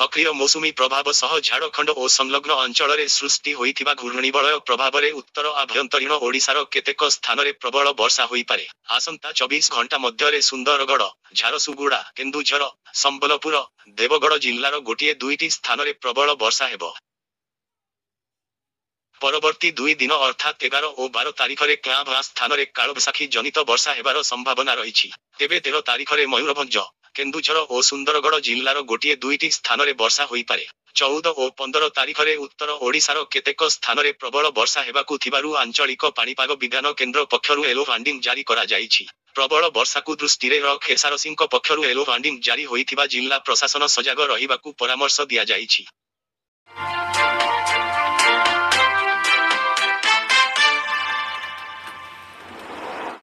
सक्रिय मौसुमी प्रभाव सह झारखंड और संलग्न अंचल सृष्टि होइथिबा घूर्णिबलय प्रभाव उत्तर आभ्यंतरीण ओडिशार केतेक स्थान में प्रबल वर्षा होइपारे। आसंता 24 घंटा मध्य सुंदरगढ़, झारसुगुड़ा, केन्दुझर, संबलपुर, देवगढ़ जिलार गोटे दुईटी स्थान में प्रबल वर्षा हेबो। परवर्ती 2 दिन अर्थात 11 और 12 तारीख में क्या भा स्थान में कालबैशाखी जनित वर्षा हेबार संभावना रही। तेबे 13 तारीख में मयूरभंज, केन्दुझर और सुंदरगढ़ जिलार गोटे दुईटी स्थान में वर्षा होइपारे। 14 और 15 तारीख में उत्तर ओडिशार केतेक स्थान में प्रबल वर्षा हेबाकु थिबारु आंचलिक पाणीपाग विज्ञान केन्द्र पक्षरु येलो वार्निंग जारी करा जाइछि। प्रबल वर्षा को दृष्टि रख एसआरसी पक्षरु येलो वार्निंग जारी होइथिबा जिला प्रशासन सजग रहिबाकु परामर्श दिया जाइछि।